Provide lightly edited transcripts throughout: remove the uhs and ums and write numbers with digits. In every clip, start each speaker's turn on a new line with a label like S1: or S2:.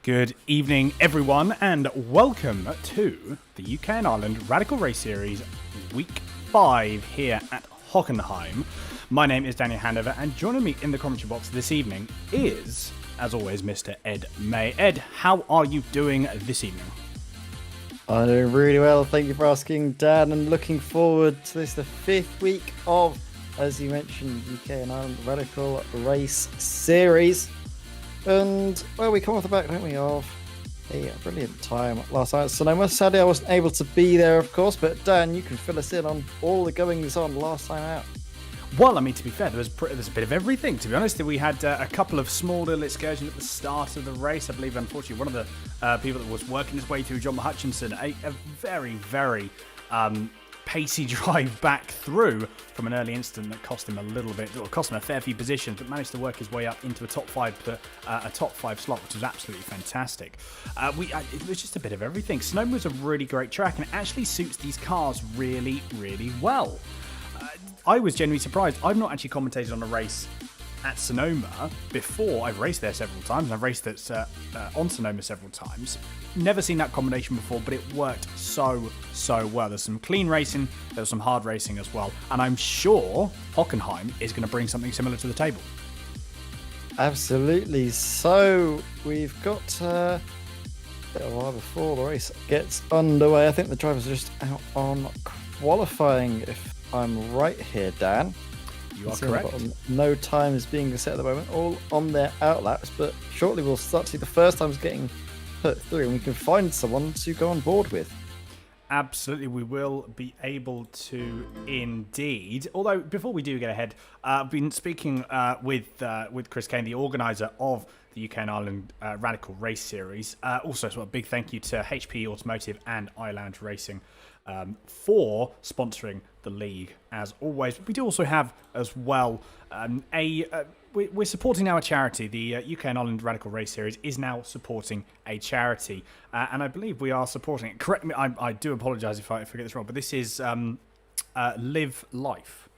S1: Good evening, everyone, and welcome to the UK and Ireland Radical Race Series Week 5 here at Hockenheim. My name is Daniel Handover, and joining me in the commentary box this evening is, as always, Mr. Ed May. Ed, how are you doing this evening?
S2: I'm doing really well, thank you for asking, Dan, and looking forward to this, the 5th week of, as you mentioned, UK and Ireland Radical Race Series. And, well, we come off the back, don't we, of a brilliant time last night at Sonoma. Sadly, I wasn't able to be there, of course, but Dan, you can fill us in on all the goings on last time out.
S1: Well, I mean, to be fair, there's a bit of everything, to be honest. We had a couple of small little excursions at the start of the race. I believe, unfortunately, one of the people that was working his way through, John Hutchinson, a very, very pacey drive back through from an early incident that cost him a little bit, or cost him a fair few positions, but managed to work his way up into a top five slot, which was absolutely fantastic. It was just a bit of everything. Sonoma was a really great track, and it actually suits these cars really, really well. I was genuinely surprised. I've not actually commentated on a race at Sonoma before. I've raced there several times, and I've raced on Sonoma several times. Never seen that combination before, but it worked so well. There's some clean racing, there was some hard racing as well, and I'm sure Hockenheim is going to bring something similar to the table.
S2: Absolutely. So we've got a little while before the race gets underway. I think the drivers are just out on qualifying, if I'm right here, Dan.
S1: You are correct.
S2: No time is being set at the moment, all on their outlaps, but shortly we'll start to see the first times getting put through, and we can find someone to go on board with.
S1: Absolutely, we will be able to indeed. Although, before we do get ahead, I've been speaking with Chris Kane, the organiser of the UK and Ireland Radical Race Series. Also, a big thank you to HP Automotive and iLounge Racing for sponsoring the league, as always. We do also have, as well, we're supporting now a charity. The UK and Ireland Radical Race Series is now supporting a charity, and I believe we are supporting it. Correct me, I do apologise if I get this wrong, but this is Live Life,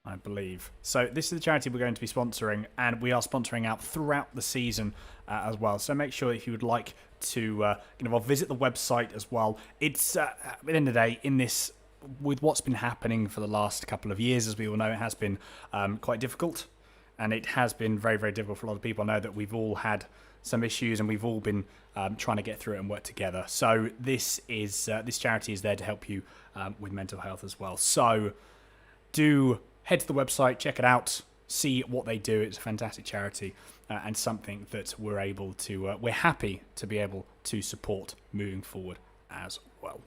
S1: I believe. So this is the charity we're going to be sponsoring, and we are sponsoring out throughout the season as well. So make sure if you would like to visit the website as well. It's at the end of the day, in this, with what's been happening for the last couple of years, as we all know, it has been quite difficult, and it has been very, very difficult for a lot of people. I know that we've all had some issues, and we've all been trying to get through it and work together. So this charity is there to help you with mental health as well. So do head to the website, check it out, see what they do. It's a fantastic charity and something that we're happy to be able to support moving forward as well.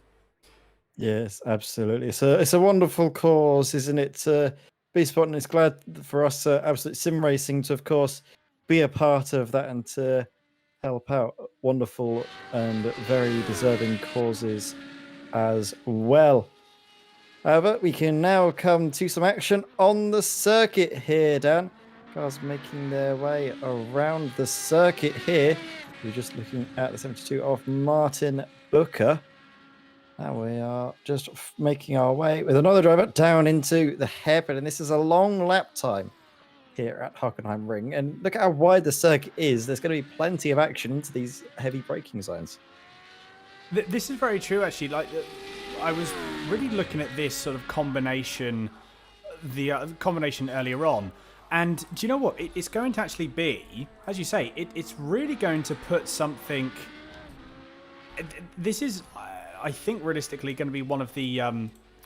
S2: Yes, absolutely. It's a wonderful cause, isn't it? To be supporting. It's glad for us, Absolute Sim Racing, to of course be a part of that and to help out wonderful and very deserving causes as well. However, we can now come to some action on the circuit here, Dan. Cars making their way around the circuit here. We're just looking at the 72 of Martin Booker. Now we are just making our way with another driver down into the hairpin, and this is a long lap time here at Hockenheim Ring. And look at how wide the circuit is. There's going to be plenty of action into these heavy braking zones.
S1: This is very true, actually. Like, I was really looking at this sort of combination, the combination earlier on, and do you know what? It's going to actually be, as you say, it's really going to put something. This is, I think, realistically going to be one of the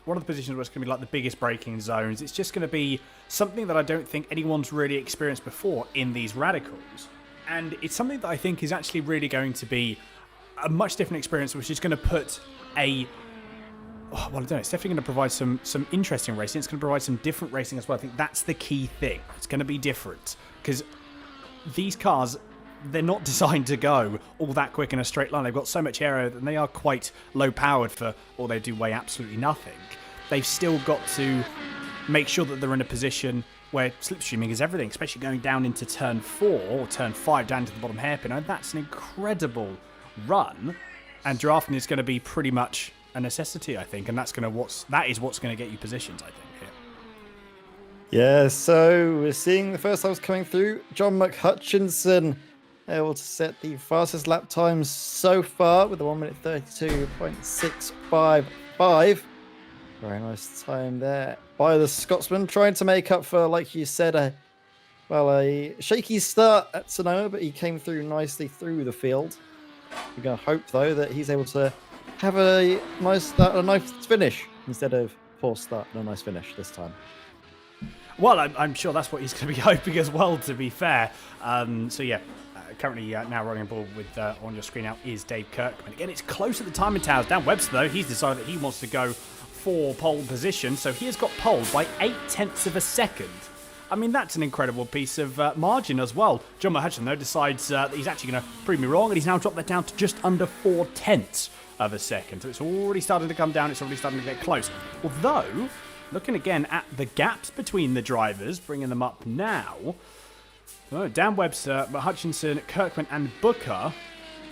S1: positions where it's going to be like the biggest braking zones. It's just going to be something that I don't think anyone's really experienced before in these radicals, and it's something that I think is actually really going to be a much different experience, which is going to put I don't know. It's definitely going to provide some interesting racing. It's going to provide some different racing as well. I think that's the key thing. It's going to be different because these cars, they're not designed to go all that quick in a straight line. They've got so much aero, and they are quite low powered or they do weigh absolutely nothing. They've still got to make sure that they're in a position where slipstreaming is everything, especially going down into turn 4 or turn 5 down to the bottom hairpin. And that's an incredible run, and drafting is going to be pretty much a necessity, I think, and that is what's going to get you positions, I think, here.
S2: Yeah, so we're seeing the first times coming through. John McHutchinson able to set the fastest lap times so far with a 1 minute 32.655. Very nice time there by the Scotsman, trying to make up for, like you said, a shaky start at Sonoma, but he came through nicely through the field. We're going to hope, though, that he's able to have a nice start and a nice finish instead of poor start and a nice finish this time.
S1: Well, I'm sure that's what he's going to be hoping as well, to be fair. Currently now running ball with on your screen now is Dave Kirkman. Again, it's close at the timing towers. Dan Webster, though, he's decided that he wants to go for pole position, so he has got pole by 0.8 of a second. I mean, that's an incredible piece of margin as well. John Hutchinson, though, decides that he's actually going to prove me wrong, and he's now dropped that down to just under 0.4 of a second. So it's already starting to come down. It's already starting to get close. Although, looking again at the gaps between the drivers, bringing them up now. Dan Webster, Hutchinson, Kirkman, and Booker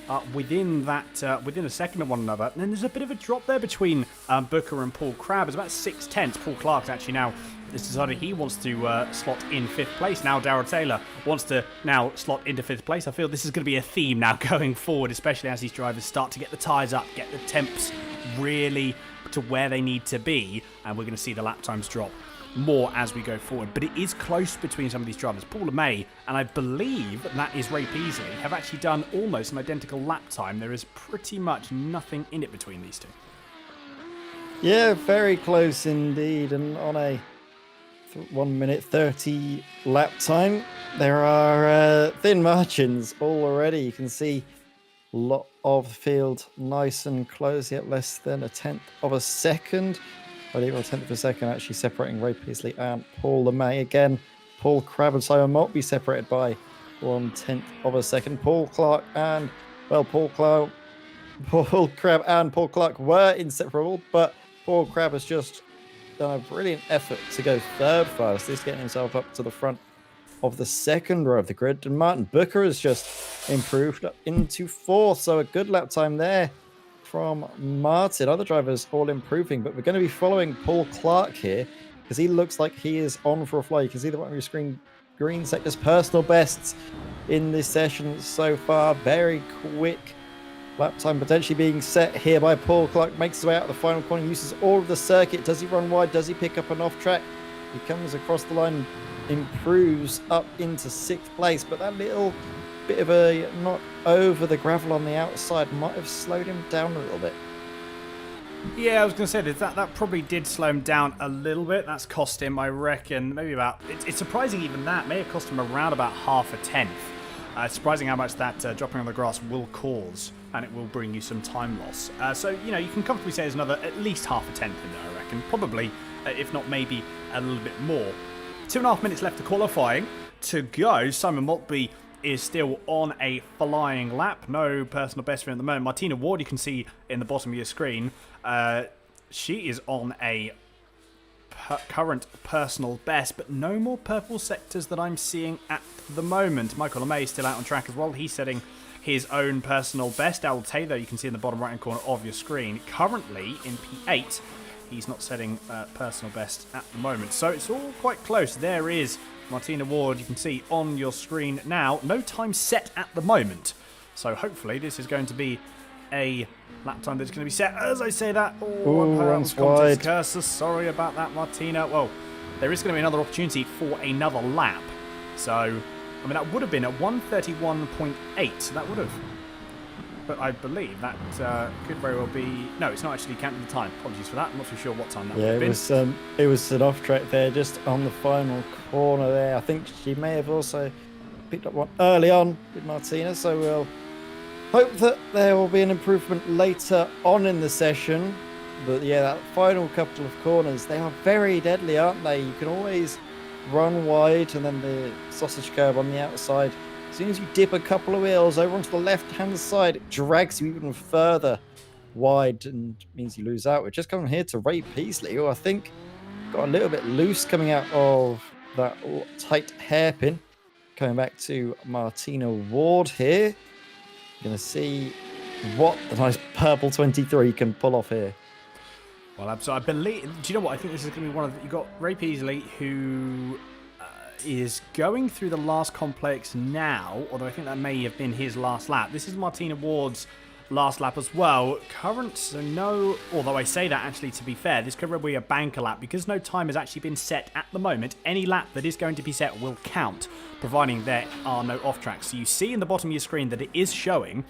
S1: are within a second of one another. And then there's a bit of a drop there between Booker and Paul Crabb. It's about 0.6. Paul Clark's actually now decided he wants to slot in 5th place. Now Darrell Taylor wants to now slot into 5th place. I feel this is going to be a theme now going forward, especially as these drivers start to get the tyres up, get the temps really to where they need to be, and we're going to see the lap times drop more as we go forward. But it is close between some of these drivers. Paul LeMay, and I believe that is Ray Peasley, have actually done almost an identical lap time. There is pretty much nothing in it between these two.
S2: Yeah, very close indeed. And on a 1 minute 30 lap time, there are thin margins already. You can see a lot of the field nice and close, yet less than 1/10 of a second. I believe 1/10 of a second actually separating Ray Peasley and Paul LeMay. Again, Paul Crabb and Simon Mott be separated by 1/10 of a second. Paul Crabb and Paul Clark were inseparable, but Paul Crabb has just done a brilliant effort to go third fastest, getting himself up to the front of the second row of the grid. And Martin Booker has just improved up into 4th, so a good lap time there from Martin. Other drivers all improving, but we're going to be following Paul Clark here because he looks like he is on for a fly. You can see the bottom of your screen, green sector's personal bests in this session so far. Very quick lap time potentially being set here by Paul Clark. Makes his way out of the final corner, uses all of the circuit. Does he run wide? Does he pick up an off track? He comes across the line, improves up into 6th place, but that little bit of a knock over the gravel on the outside might have slowed him down a little bit.
S1: Yeah, I was going to say that probably did slow him down a little bit. That's cost him, I reckon, maybe about... It's surprising even that may have cost him around about 0.5. It's surprising how much that dropping on the grass will cause, and it will bring you some time loss. So, you can comfortably say there's another at least 0.5 in there, I reckon. Probably, if not maybe a little bit more. 2.5 minutes left of qualifying to go. Simon Maltby is still on a flying lap. No personal best for him at the moment. Martina Ward, you can see in the bottom of your screen, she is on a current personal best, but no more purple sectors that I'm seeing at the moment. Michael LeMay is still out on track as well. He's setting his own personal best. Al Taylor, you can see in the bottom right-hand corner of your screen, currently in P8. He's not setting personal best at the moment. So it's all quite close. There is Martina Ward, you can see on your screen now. No time set at the moment. So hopefully this is going to be a lap time that's going to be set. As I say that,
S2: runs wide.
S1: Cursor. Sorry about that, Martina. Well, there is going to be another opportunity for another lap. So, I mean, that would have been at 1:31.8. That would have... But I believe that could very well be... No, it's not actually counting the time. Apologies for that. I'm not too sure what time that would have been.
S2: It was an off track there, just on the final corner there. I think she may have also picked up one early on with Martina, so we'll hope that there will be an improvement later on in the session. But yeah, that final couple of corners, they are very deadly, aren't they? You can always run wide, and then the sausage curb on the outside. As soon as you dip a couple of wheels over onto the left-hand side, it drags you even further wide and means you lose out. We're just coming here to Ray Peasley, who I think got a little bit loose coming out of that tight hairpin. Coming back to Martina Ward here. You're going to see what the nice purple 23 can pull off here.
S1: Well, absolutely. I believe... Do you know what? I think this is going to be one of... You've got Ray Peasley, who... is going through the last complex now, although I think that may have been his last lap. This is Martina Ward's last lap as well. Current, so no, although I say that actually to be fair, this could be a banker lap because no time has actually been set at the moment. Any lap that is going to be set will count, providing there are no off tracks. So you see in the bottom of your screen that it is showing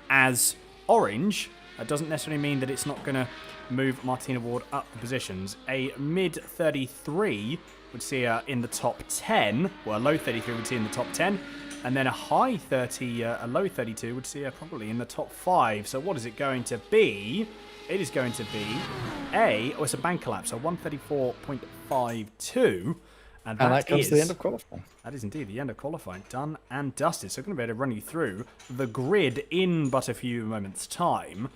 S1: as orange. That doesn't necessarily mean that it's not going to move Martina Ward up the positions. A mid 33 would see her in the top 10. Well, a low 33 would see her in the top 10. And then a high 30, a low 32 would see her probably in the top 5. So what is it going to be? It is going to be it's a banker lap, so 134.52. And
S2: that comes to the end of qualifying.
S1: That is indeed the end of qualifying. Done and dusted. So I'm going to be able to run you through the grid in but a few moments' time.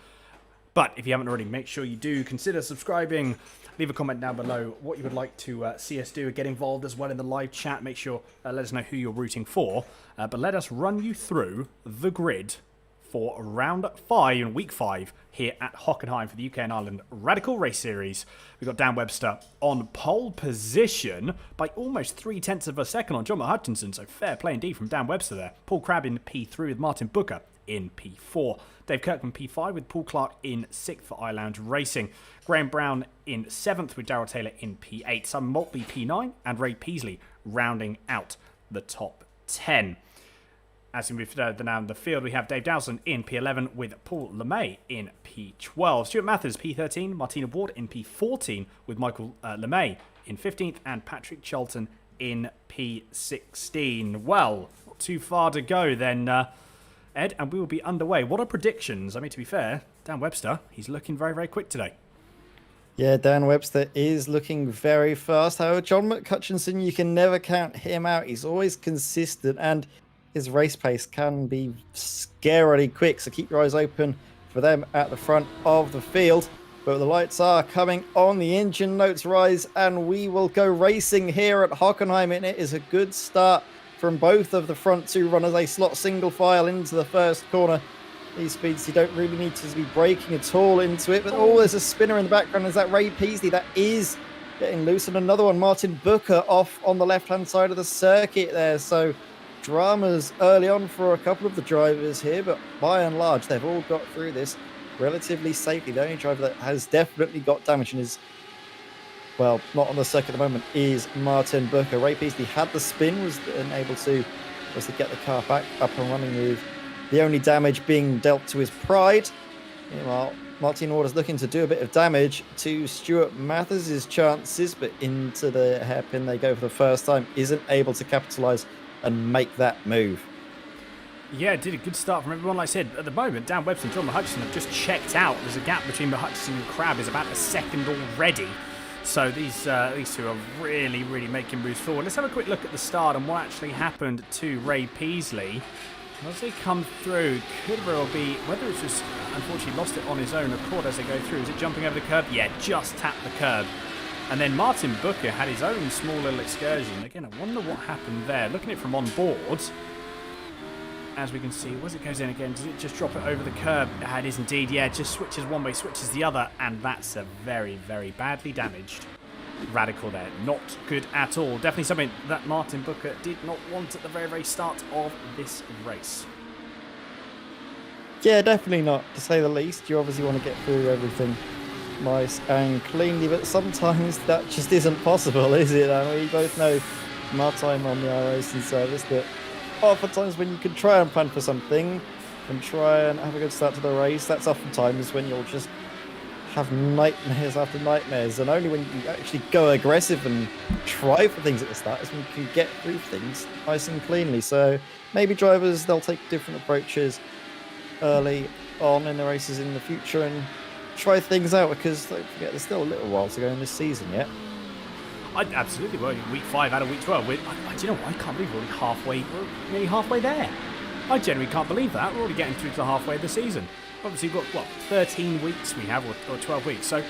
S1: But if you haven't already, make sure you do consider subscribing. Leave a comment down below what you would like to see us do. Get involved as well in the live chat. Make sure, let us know who you're rooting for. But let us run you through the grid for round 5 and week 5 here at Hockenheim for the UK and Ireland Radical Race Series. We've got Dan Webster on pole position by almost 0.3 of a second on John Hutchinson. So fair play indeed from Dan Webster there. Paul Crabb in P3 with Martin Booker in P4. Dave Kirkman P5 with Paul Clark in 6th for iLounge Racing. Graham Brown in 7th with Darryl Taylor in P8. Sam Maltby P9 and Ray Peasley rounding out the top 10. As we move down the field, we have Dave Dowson in P11 with Paul LeMay in P12. Stuart Mathers P13, Martina Ward in P14 with Michael LeMay in 15th and Patrick Charlton in P16. Well, not too far to go then, Ed, and we will be underway. What are predictions? I mean, to be fair, Dan Webster, he's looking very, very quick today.
S2: Yeah, Dan Webster is looking very fast. However, John McCutchinson, you can never count him out. He's always consistent, and his race pace can be scarily quick. So keep your eyes open for them at the front of the field. But the lights are coming on, the engine notes rise, and we will go racing here at Hockenheim. And it is a good start from both of the front two runners. They slot single file into the first corner. These speeds, you don't really need to be braking at all into it. But there's a spinner in the background. Is that Ray Peasley? That is getting loose. And another one, Martin Booker, off on the left-hand side of the circuit there. So dramas early on for a couple of the drivers here. But by and large, they've all got through this relatively safely. The only driver that has definitely got damage and is, well, not on the circuit at the moment, is Martin Booker. Ray Peasley had the spin, was unable to get the car back up and running with the only damage being dealt to his pride. Meanwhile, Martin Ward is looking to do a bit of damage to Stuart Mathers' chances, but into the hairpin they go for the first time. Isn't able to capitalise and make that move.
S1: Yeah, did a good start from everyone. Like I said, at the moment, Dan Webster and John Hutchinson have just checked out. There's a gap between Hutchinson and Crabb is about a second already. So these two are really, really making moves forward. Let's have a quick look at the start and what actually happened to Ray Peasley. As they come through, could very well be, whether it's just unfortunately lost it on his own accord as they go through. Is it jumping over the curb? Yeah, just tapped the curb. And then Martin Booker had his own small little excursion. Again, I wonder what happened there. Looking at it from on board, as we can see, as it goes in again, does it just drop it over the curb? It is indeed, yeah, it just switches one way, switches the other, and that's a very, very badly damaged Radical there. Not good at all. Definitely something that Martin Booker did not want at the very, very start of this race.
S2: Yeah, definitely not, to say the least. You obviously want to get through everything nice and cleanly, but sometimes that just isn't possible, is it? I mean, we both know from our time on the iRacing service that oftentimes when you can try and plan for something and try and have a good start to the race, that's oftentimes when you'll just have nightmares after nightmares. And only when you actually go aggressive and try for things at the start is when you can get through things nice and cleanly. So maybe drivers, they'll take different approaches early on in the races in the future and try things out, because don't forget, there's still a little while to go in this season yet.
S1: Absolutely. Well, week 5 out of week 12. Do you know what? I can't believe we're nearly halfway there. I genuinely can't believe that. We're already getting through to the halfway of the season. Obviously, we've got, 13 weeks we have, or 12 weeks. So,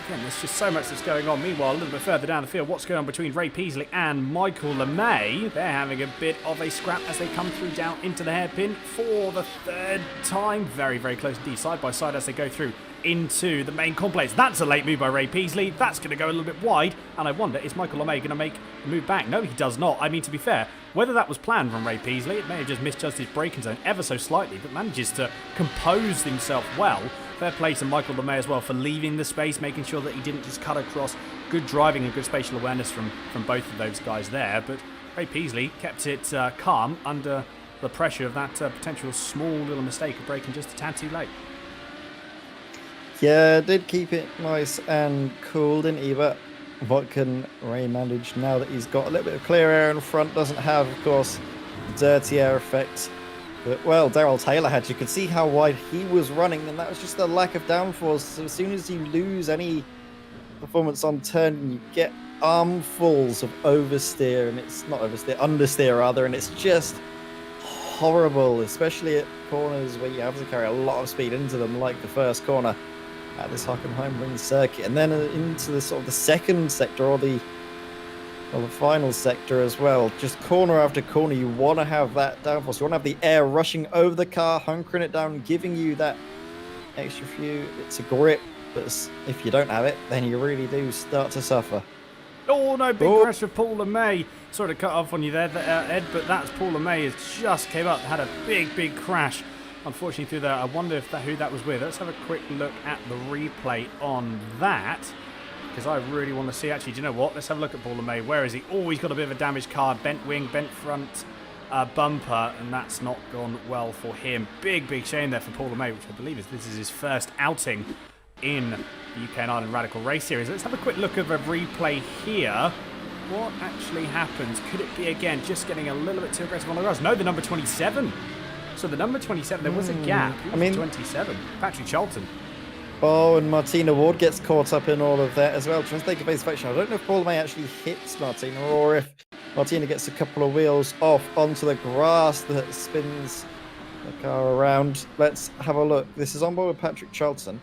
S1: Again, there's just so much that's going on. Meanwhile, a little bit further down the field, what's going on between Ray Peasley and Michael LeMay? They're having a bit of a scrap as they come through down into the hairpin for the third time. Very, very close indeed, side by side as they go through into the main complex. That's a late move by Ray Peasley. That's going to go a little bit wide. And I wonder, is Michael LeMay going to make a move back? No, he does not. I mean, to be fair, whether that was planned from Ray Peasley, it may have just misjudged his braking zone ever so slightly, but manages to compose himself well. Fair play to Michael LeMay as well for leaving the space, making sure that he didn't just cut across. Good driving and good spatial awareness from both of those guys there. But Ray Peasley kept it calm under the pressure of that potential small little mistake of braking just a tad too late.
S2: Yeah, did keep it nice and cool, didn't he? But what can Ray manage now that he's got a little bit of clear air in front? Doesn't have, of course, dirty air effect. But, well, Darrell Taylor had. You could see how wide he was running, and that was just the lack of downforce. So as soon as you lose any performance on turn, you get armfuls of oversteer, and it's not oversteer, understeer rather, and it's just horrible, especially at corners where you have to carry a lot of speed into them, like the first corner at this Hockenheim ring circuit, and then into the sort of the second sector or the final sector as well. Just corner after corner, you want to have that downforce. You want to have the air rushing over the car, hunkering it down, giving you that extra few bits of grip. But if you don't have it, then you really do start to suffer.
S1: Oh no, big crash for Paul LeMay. Sorry to cut off on you there, Ed, but that's Paul LeMay has just came up, had a big crash. Unfortunately through there. I wonder if who that was with. Let's have a quick look at the replay on that, because I really want to see. Actually, do you know what? Let's have a look at Paul LeMay. Where is he? Oh, he's got a bit of a damaged car. Bent wing, bent front bumper, and that's not gone well for him. Big shame there for Paul LeMay, which I believe this is his first outing in the UK&I Radical Race Series. Let's have a quick look at a replay here. What actually happens? Could it be, again, just getting a little bit too aggressive on the grass? No, the number 27. So the number 27, there was a gap. Who was 27? Patrick Charlton.
S2: Oh, and Martina Ward gets caught up in all of that as well. Trying to take a base faction. I don't know if Paul May actually hits Martina, or if Martina gets a couple of wheels off onto the grass that spins the car around. Let's have a look. This is on board with Patrick Charlton.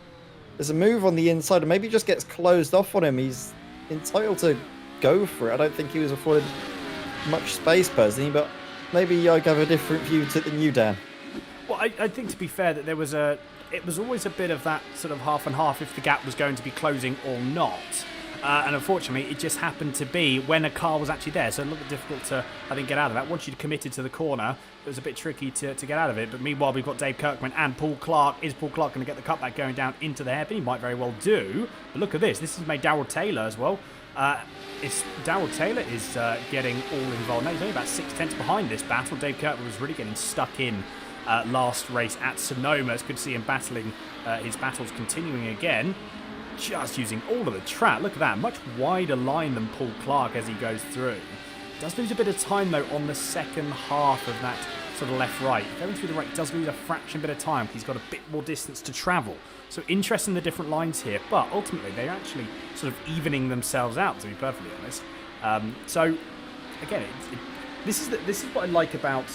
S2: There's a move on the inside, and maybe just gets closed off on him. He's entitled to go for it. I don't think he was afforded much space personally, but maybe I have a different view to than you, Dan.
S1: Well, I think, to be fair, that it was always a bit of that sort of half and half if the gap was going to be closing or not. And unfortunately, it just happened to be when a car was actually there. So a little bit difficult to, I think, get out of that. Once you'd committed to the corner, it was a bit tricky to get out of it. But meanwhile, we've got Dave Kirkman and Paul Clark. Is Paul Clark going to get the cutback going down into the hairpin? He might very well do. But look at this. This has made Darrell Taylor as well. Darrell Taylor is getting all involved. Now he's only about 6/10 behind this battle. Dave Kirkman was really getting stuck in last race at Sonoma. It's good to see him battling his battles continuing again. Just using all of the track. Look at that. Much wider line than Paul Clark as he goes through. Does lose a bit of time, though, on the second half of that sort of left-right. Going through the right does lose a fraction bit of time. He's got a bit more distance to travel. So interesting, the different lines here. But ultimately, they're actually sort of evening themselves out, to be perfectly honest. So, again, this is what I like about...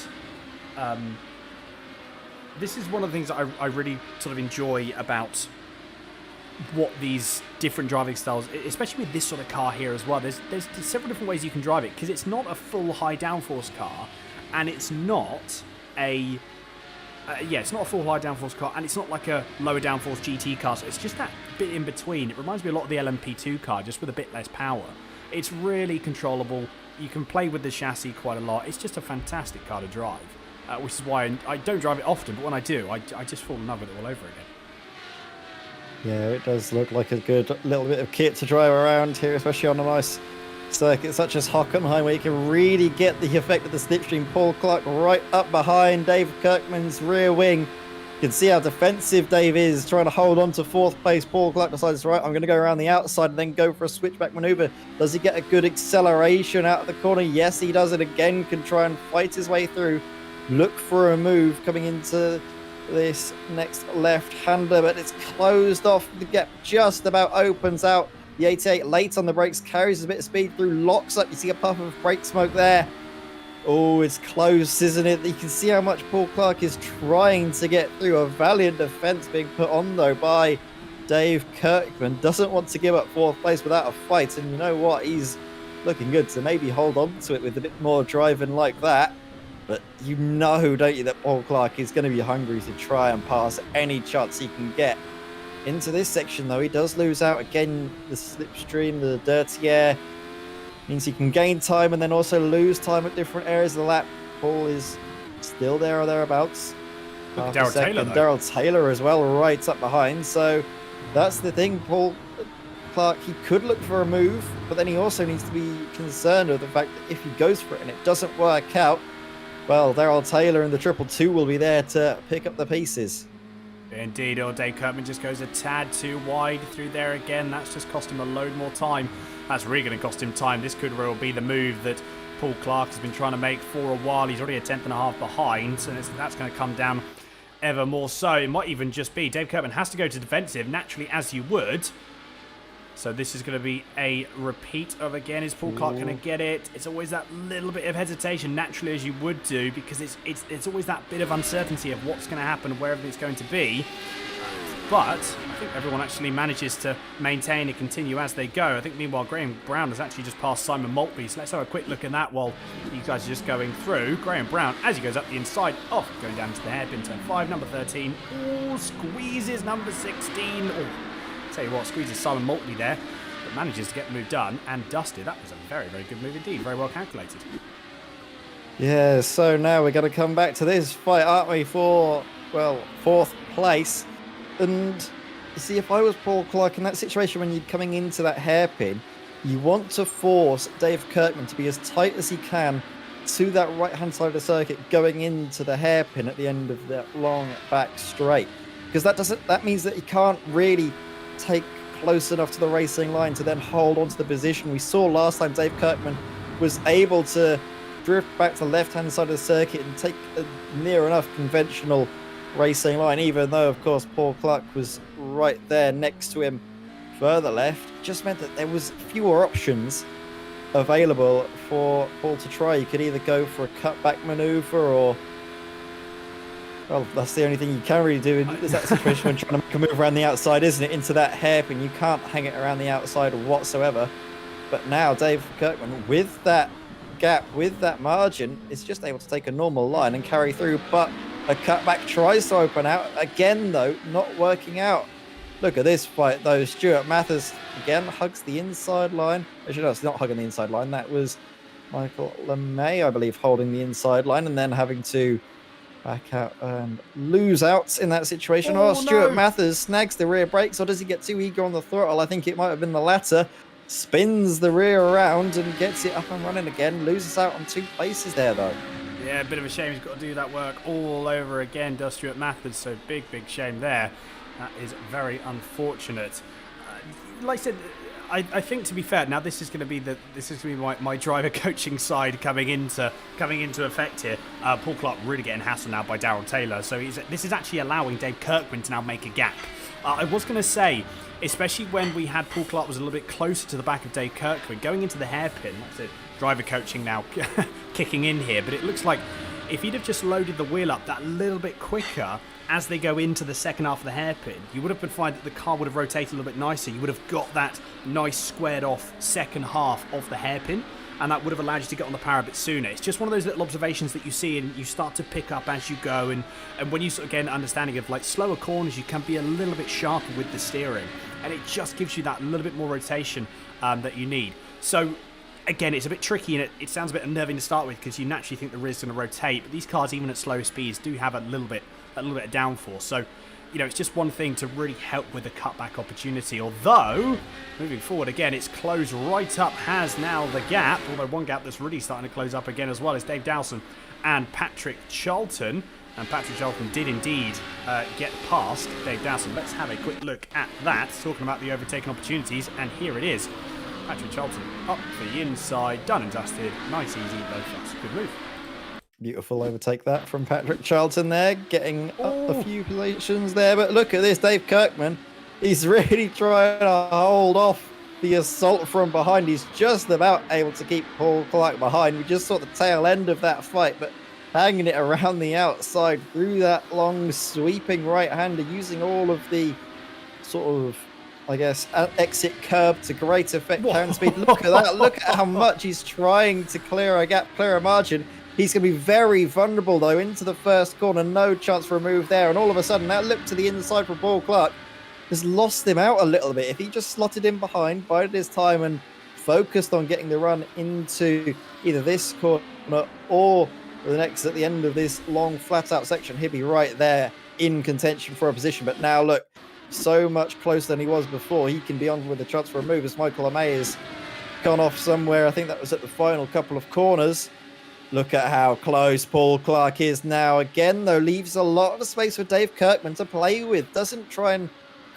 S1: this is one of the things that I really sort of enjoy about what these different driving styles, especially with this sort of car here as well. There's several different ways you can drive it, because it's not a full high downforce car, and it's not a it's not a full high downforce car, and it's not like a lower downforce GT car. So it's just that bit in between. It reminds me a lot of the LMP2 car, just with a bit less power. It's really controllable. You can play with the chassis quite a lot. It's just a fantastic car to drive, which is why I don't drive it often, but when I do, I just fall in love with it all over again.
S2: Yeah, it does look like a good little bit of kit to drive around here, especially on a nice circuit such as Hockenheim, where you can really get the effect of the slipstream. Paul Clark right up behind Dave Kirkman's rear wing. You can see how defensive Dave is, trying to hold on to fourth place. Paul Clark decides, right, I'm going to go around the outside and then go for a switchback maneuver. Does he get a good acceleration out of the corner? Yes, he does it again. Can try and fight his way through. Look for a move coming into this next left-hander, but it's closed off. The gap just about opens out. The 88 late on the brakes, carries a bit of speed through, locks up. You see a puff of brake smoke there. Oh, it's close, isn't it? You can see how much Paul Clark is trying to get through. A valiant defense being put on, though, by Dave Kirkman doesn't want to give up 4th place without a fight, and you know what? He's looking good to maybe hold on to it with a bit more driving like that. But you know, don't you, that Paul Clark is going to be hungry to try and pass any chance he can get. Into this section, though, he does lose out again. The slipstream, the dirty air, means he can gain time and then also lose time at different areas of the lap. Paul is still there or thereabouts.
S1: Daryl
S2: Taylor as well, right up behind. So that's the thing. Paul Clark, he could look for a move, but then he also needs to be concerned with the fact that if he goes for it and it doesn't work out, well, Daryl Taylor and the 222 will be there to pick up the pieces.
S1: Indeed, Dave Kirkman just goes a tad too wide through there again. That's just cost him a load more time. That's really going to cost him time. This could well be the move that Paul Clark has been trying to make for a while. He's already a 10th and a half behind, so that's going to come down ever more so. It might even just be Dave Kirkman has to go to defensive, naturally, as you would. So this is going to be a repeat of, again, is Paul Clark going to get it? It's always that little bit of hesitation, naturally, as you would do, because it's always that bit of uncertainty of what's going to happen, where everything's going to be. But I think everyone actually manages to maintain and continue as they go. I think, meanwhile, Graham Brown has actually just passed Simon Maltby. So let's have a quick look at that while you guys are just going through. Graham Brown, as he goes up the inside, going down to the hairpin, turn 5, number 13. Squeezes number 16. Tell you what, squeezes Simon Maltby there, but manages to get the move done and dusted. That was a very, very good move indeed. Very well calculated.
S2: Yeah, so now we're going to come back to this fight, aren't we, for, well, 4th place. And you see, if I was Paul Clark in that situation when you're coming into that hairpin, you want to force Dave Kirkman to be as tight as he can to that right-hand side of the circuit going into the hairpin at the end of that long back straight. Because that means that he can't really take close enough to the racing line to then hold on to the position. We saw last time Dave Kirkman was able to drift back to the left-hand side of the circuit and take a near enough conventional racing line, even though, of course, Paul Clark was right there next to him further left. It just meant that there was fewer options available for Paul to try. You could either go for a cutback maneuver or, well, that's the only thing you can really do in that situation when trying to make a move around the outside, isn't it? Into that hairpin. You can't hang it around the outside whatsoever. But now Dave Kirkman, with that gap, with that margin, is just able to take a normal line and carry through. But a cutback tries to open out. Again, though, not working out. Look at this fight, though. Stuart Mathers, again, hugs the inside line. Actually, no, it's not hugging the inside line. That was Michael LeMay, I believe, holding the inside line and then having to back out and lose out in that situation. Stuart Mathers snags the rear brakes, or does he get too eager on the throttle? I think it might have been the latter. Spins the rear around and gets it up and running again. Loses out on 2 places there, though.
S1: Yeah, a bit of a shame he's got to do that work all over again, does Stuart Mathers. So big shame there. That is very unfortunate. Like I said, I think, to be fair, now this is going to be my driver coaching side coming into effect here. Paul Clark really getting hassled now by Daryl Taylor, so this is actually allowing Dave Kirkman to now make a gap. I was going to say, especially when we had Paul Clark was a little bit closer to the back of Dave Kirkman, going into the hairpin, like I said, driver coaching now kicking in here, but it looks like if he'd have just loaded the wheel up that little bit quicker as they go into the second half of the hairpin, you would have been fine that the car would have rotated a little bit nicer. You would have got that nice squared off second half of the hairpin, and that would have allowed you to get on the power a bit sooner. It's just one of those little observations that you see and you start to pick up as you go, and when you sort of get an understanding of like slower corners, you can be a little bit sharper with the steering, and it just gives you that little bit more rotation that you need. So again, it's a bit tricky and it sounds a bit unnerving to start with because you naturally think the rear is going to rotate, but these cars, even at slow speeds, do have a little bit of downforce. So, you know, it's just one thing to really help with the cutback opportunity. Although, moving forward again, it's closed right up, has now the gap, although one gap that's really starting to close up again as well is Dave Dowson and Patrick Charlton. And Patrick Charlton did indeed get past Dave Dowson. Let's have a quick look at that, talking about the overtaking opportunities, and here it is. Patrick Charlton up for the inside, done and dusted. Nice, easy, low fuss. Good move.
S2: Beautiful overtake that from Patrick Charlton there, getting up a few positions there. But look at this, Dave Kirkman. He's really trying to hold off the assault from behind. He's just about able to keep Paul Clark behind. We just saw the tail end of that fight, but hanging it around the outside through that long sweeping right-hander, using all of the sort of, I guess, exit curb to great effect.
S1: Whoa.
S2: Carrying speed. Look at that. Look at how much he's trying to clear a gap, clear a margin. He's going to be very vulnerable, though, into the first corner. No chance for a move there. And all of a sudden, that look to the inside for Paul Clark has lost him out a little bit. If he just slotted in behind, bided his time, and focused on getting the run into either this corner or the next at the end of this long flat-out section, he'd be right there in contention for a position. But now, look, so much closer than he was before. He can be on with a chance for a move as Michael Amey has gone off somewhere. I think that was at the final couple of corners. Look at how close Paul Clark is now. Again, though, leaves a lot of space for Dave Kirkman to play with. Doesn't try and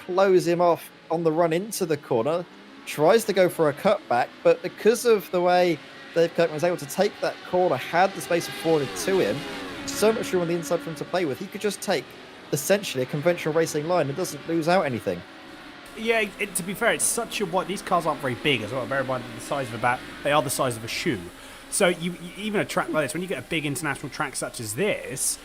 S2: close him off on the run into the corner. Tries to go for a cutback, but because of the way Dave Kirkman was able to take that corner, had the space afforded to him, so much room on the inside for him to play with, he could just take essentially a conventional racing line and doesn't lose out anything.
S1: Yeah, to be fair, it's such a wide. These cars aren't very big as well. Bear in mind the size of they are the size of a shoe. So you even a track like this, when you get a big international track such as this,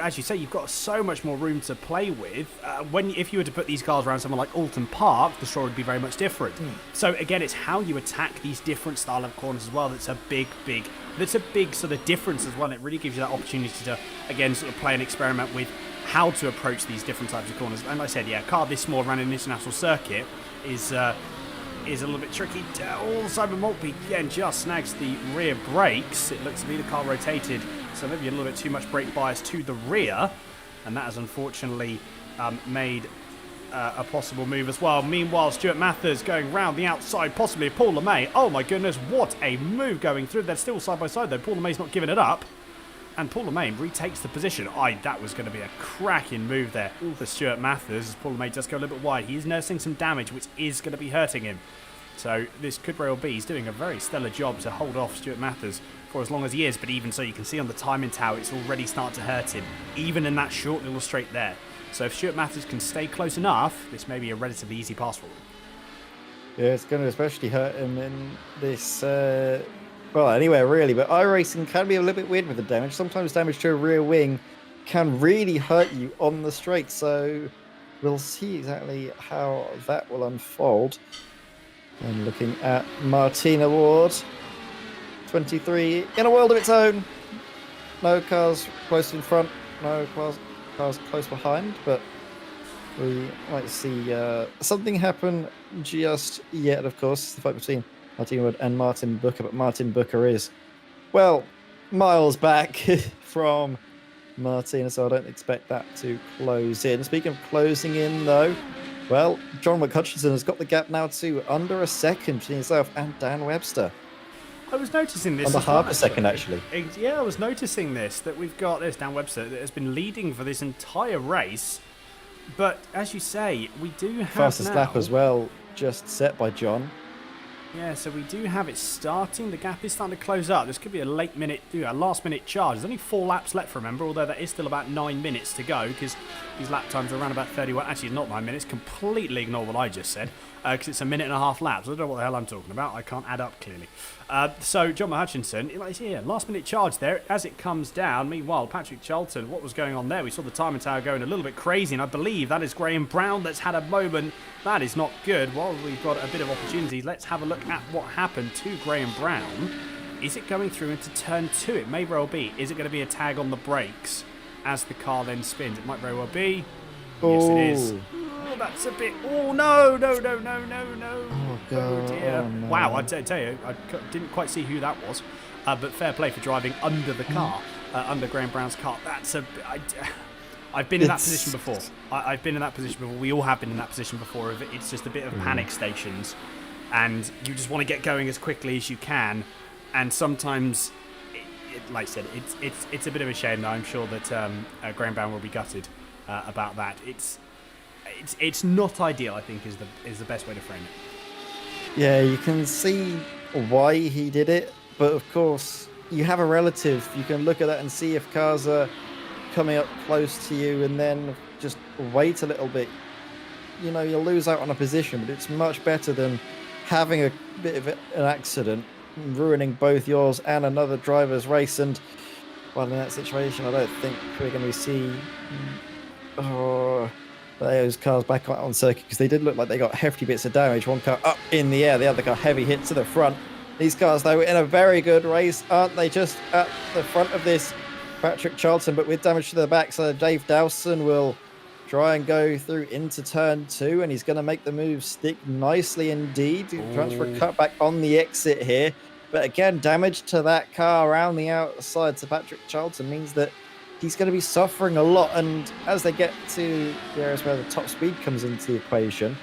S1: as you say, you've got so much more room to play with. If you were to put these cars around somewhere like Alton Park, the story would be very much different. So again, it's how you attack these different style of corners as well. That's a big sort of difference as well. It really gives you that opportunity to, again, sort of play and experiment with how to approach these different types of corners. And like I said, yeah, a car this small around an international circuit is a little bit tricky. Simon Maltby again just snags the rear brakes. It looks to be the car rotated, so maybe a little bit too much brake bias to the rear, and that has unfortunately made a possible move as well. Meanwhile, Stuart Mathers going round the outside, possibly Paul LeMay. Oh my goodness, what a move going through. They're still side by side though. Paul LeMay's not giving it up. And Paul LeMay retakes the position. That was going to be a cracking move there for Stuart Mathers, as Paul LeMay does go a little bit wide. He is nursing some damage, which is going to be hurting him. So this could very well be. He's doing a very stellar job to hold off Stuart Mathers for as long as he is. But even so, you can see on the timing tower, it's already starting to hurt him, even in that short little straight there. So if Stuart Mathers can stay close enough, this may be a relatively easy pass for him.
S2: Yeah, it's going to especially hurt him in this... well, anywhere really, but iRacing can be a little bit weird with the damage. Sometimes damage to a rear wing can really hurt you on the straight, so we'll see exactly how that will unfold. And looking at Martina Ward, 23, in a world of its own. No cars close in front, no cars close behind, but we might see something happen just yet, of course, the fight between Martina Wood and Martin Booker, but Martin Booker is, well, miles back from Martina, so I don't expect that to close in. Speaking of closing in, though, well, John McHutchinson has got the gap now to under a second between himself and Dan Webster.
S1: I was noticing this.
S2: Under half a second, actually.
S1: Yeah, I was noticing this, that we've got this Dan Webster that has been leading for this entire race. But as you say, we do have
S2: fastest lap as well, just set by John.
S1: Yeah, so we do have it starting. The gap is starting to close up. This could be a last minute charge. There's only 4 laps left, remember, although that is still about 9 minutes to go because these lap times are around about 31. Actually, it's not 9 minutes. Completely ignore what I just said because it's a minute and a half laps. I don't know what the hell I'm talking about. I can't add up clearly. So John Hutchinson, last minute charge there as it comes down. Meanwhile, Patrick Charlton, what was going on there? We saw the timing tower going a little bit crazy, and I believe that is Graham Brown that's had a moment. That is not good. While we've got a bit of opportunity, let's have a look at what happened to Graham Brown. Is it going through into turn 2? It may very well be. Is it going to be a tag on the brakes as the car then spins? It might very well be.
S2: Oh.
S1: Yes, it is. Oh, that's a bit... Oh, no.
S2: Oh, God.
S1: Oh, dear.
S2: Oh, no.
S1: Wow, I tell you, I didn't quite see who that was. But fair play for driving under the car, under Graham Brown's car. I've been in that position before. I've been in that position before. We all have been in that position before. It's just a bit of panic stations, and you just want to get going as quickly as you can. And sometimes, like I said, it's a bit of a shame. Though I'm sure that Graham Brown will be gutted about that. It's not ideal. I think is the best way to frame it.
S2: Yeah, you can see why he did it, but of course, you have a relative. You can look at that and see if cars are coming up close to you, and then just wait a little bit. You know, you'll lose out on a position, but it's much better than having a bit of an accident, ruining both yours and another driver's race. And well, in that situation, I don't think we're going to see those cars back on circuit because they did look like they got hefty bits of damage. One car up in the air, the other car heavy hit to the front. These cars, though, in a very good race, aren't they? Just at the front of this, Patrick Charlton, but with damage to the back. So Dave Dowson will try and go through into turn 2, and he's going to make the move stick nicely indeed. Transfer cutback on the exit here. But again, damage to that car around the outside to Patrick Charlton means that he's going to be suffering a lot. And as they get to the areas where the top speed comes into the equation,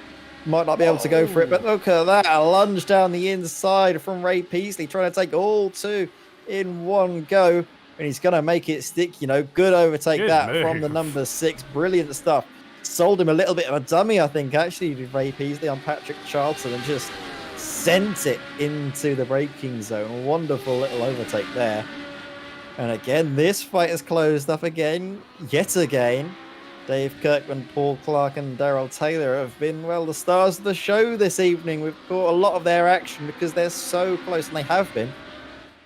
S2: might not be able to go for it. But look at that, a lunge down the inside from Ray Peasley, trying to take all two in one go. And he's going to make it stick, you know, good overtake from the number 6. Brilliant stuff. Sold him a little bit of a dummy, I think, actually, to Ray Peasley on Patrick Charlton and just sent it into the braking zone. Wonderful little overtake there. And again, this fight has closed up again, yet again. Dave Kirkman, Paul Clark and Daryl Taylor have been, well, the stars of the show this evening. We've caught a lot of their action because they're so close, and they have been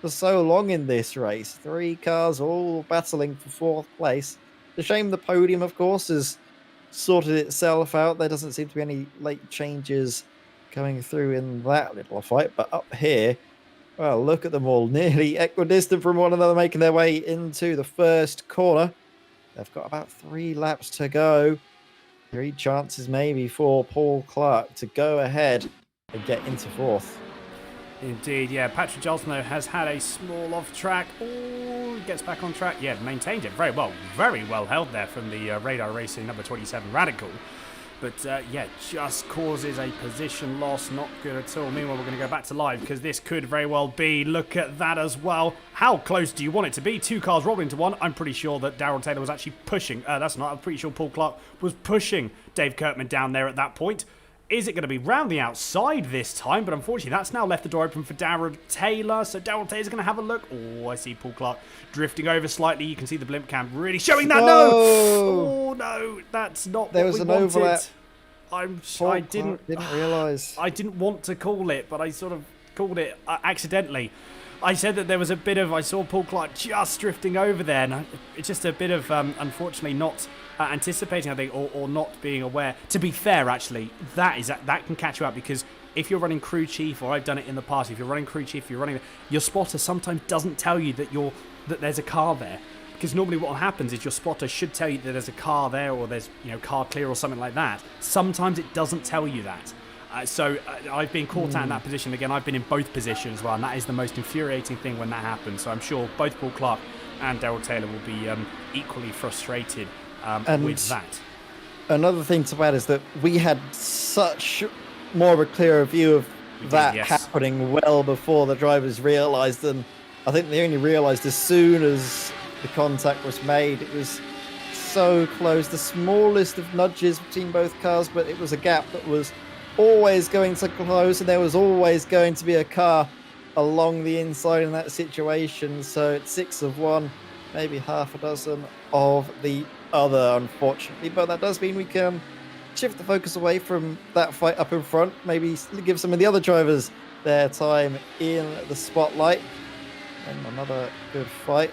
S2: for so long in this race. 3 cars all battling for 4th place. It's a shame the podium, of course, has sorted itself out. There doesn't seem to be any late changes coming through in that little fight. But up here, well, look at them all, nearly equidistant from one another, making their way into the first corner. They've got about 3 laps to go. 3 chances maybe for Paul Clark to go ahead and get into 4th.
S1: Indeed, yeah. Patrick Charlton, though, has had a small off track. Oh, gets back on track. Yeah, maintained it very well. Very well held there from the Radar Racing number 27 Radical. But, yeah, just causes a position loss. Not good at all. Meanwhile, we're going to go back to live because this could very well be. Look at that as well. How close do you want it to be? 2 cars rolled into one. I'm pretty sure that Daryl Taylor was actually pushing. That's not. I'm pretty sure Paul Clark was pushing Dave Kirkman down there at that point. Is it going to be round the outside this time? But unfortunately, that's now left the door open for Daryl Taylor. So Daryl Taylor's going to have a look. Oh, I see Paul Clark drifting over slightly. You can see the blimp cam really showing that. No! Oh, no. That's not
S2: there
S1: what
S2: was
S1: we
S2: an
S1: wanted.
S2: Overlap.
S1: I didn't
S2: realise.
S1: I didn't want to call it, but I sort of called it accidentally. I said that there was a bit of, I saw Paul Clark just drifting over there, and it's just a bit of, unfortunately, not anticipating, I think, or not being aware. To be fair, actually, that can catch you out, because if you're running crew chief, or I've done it in the past, if you're running crew chief, your spotter sometimes doesn't tell you that there's a car there. Because normally what happens is your spotter should tell you that there's a car there, or there's, car clear or something like that. Sometimes it doesn't tell you that. So I've been caught out in that position. Again, I've been in both positions as well, and that is the most infuriating thing when that happens. So I'm sure both Paul Clark and Daryl Taylor will be equally frustrated with that.
S2: Another thing to add is that we had such more of a clearer view of that happening well before the drivers realised, and I think they only realised as soon as the contact was made. It was so close, the smallest of nudges between both cars, but it was a gap that was always going to close, and there was always going to be a car along the inside in that situation. So it's 6 of one, maybe half a dozen of the other, unfortunately. But that does mean we can shift the focus away from that fight up in front, maybe give some of the other drivers their time in the spotlight. And another good fight.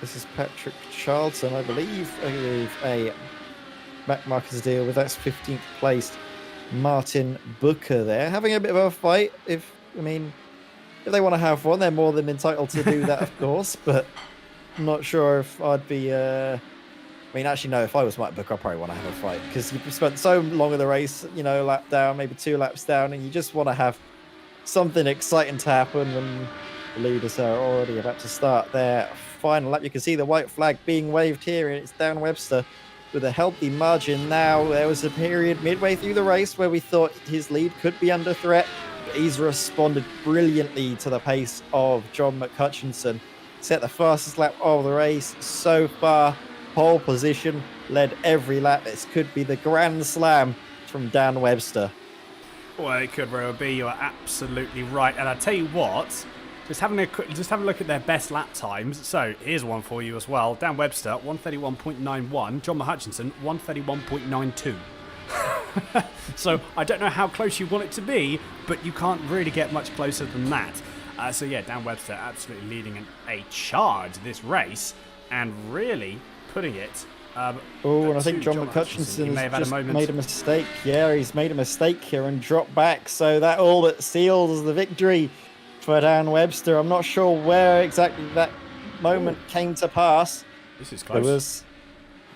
S2: This is Patrick Charlton, I believe a Mac Marcus deal with. That's 15th placed Martin Booker there, having a bit of a fight. If they want to have one, they're more than entitled to do that, of course. But I'm not sure if I'd be. Actually, no. If I was Martin Booker, I'd probably want to have a fight, because you've spent so long of the race, lap down, maybe 2 laps down, and you just want to have something exciting to happen when the leaders are already about to start their final lap. You can see the white flag being waved here, and it's Dan Webster with a healthy margin now. There was a period midway through the race where we thought his lead could be under threat, but he's responded brilliantly to the pace of John McHutchinson. Set the fastest lap of the race so far. Pole position, led every lap. This could be the Grand Slam from Dan Webster.
S1: Well, it could very well be. You are absolutely right. And I tell you what, just have a look at their best lap times. So here's one for you as well. Dan Webster, 131.91. John McHutchinson, 131.92. So I don't know how close you want it to be, but you can't really get much closer than that. So yeah, Dan Webster absolutely leading a charge this race, and really putting it
S2: Oh, and I think
S1: to
S2: John
S1: Hutchinson. He
S2: McCutcheon
S1: may have had a
S2: has just
S1: moment.
S2: made a mistake. Yeah, he's made a mistake here and dropped back. So that all that seals the victory for Dan Webster. I'm not sure where exactly that moment came to pass.
S1: This is
S2: There
S1: close.
S2: was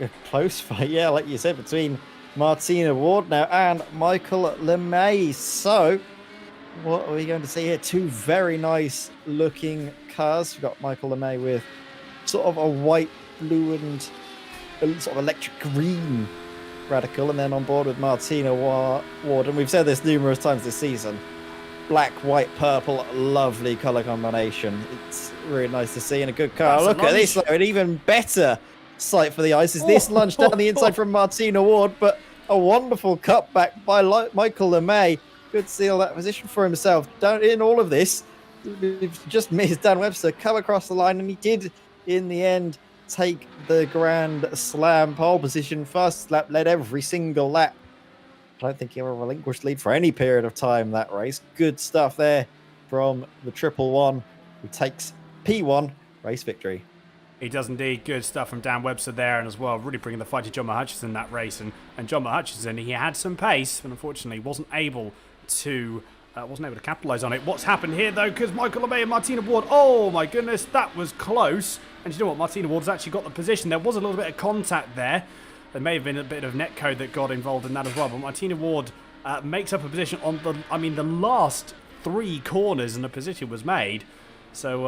S2: a close fight, yeah, like you said, between Martina Ward now and Michael LeMay. So what are we going to see here? Two very nice looking cars. We've got Michael LeMay with sort of a white, blue, and a sort of electric green radical, and then on board with Martina Ward. And we've said this numerous times this season. Black, white, purple, lovely colour combination. It's really nice to see in a good car. Look at this, though, an even better sight for the eyes is this lunge down the inside from Martina Ward, but a wonderful cutback by Michael LeMay. Could seal that position for himself. In all of this, we've just missed Dan Webster come across the line, and he did, in the end, take the Grand Slam pole position. Fastest lap, led every single lap. I don't think he ever relinquished lead for any period of time that race. Good stuff there from the 111, who takes P1 race victory.
S1: He does indeed. Good stuff from Dan Webster there, and as well, really bringing the fight to John Hutchinson that race. And John Hutchinson, he had some pace, but unfortunately wasn't able to capitalise on it. What's happened here, though, because Michael LeMay and Martina Ward, oh my goodness, that was close. And you know what? Martina Ward's actually got the position. There was a little bit of contact there. There may have been a bit of netcode that got involved in that as well. But Martina Ward makes up a position on the last three corners, and a position was made. So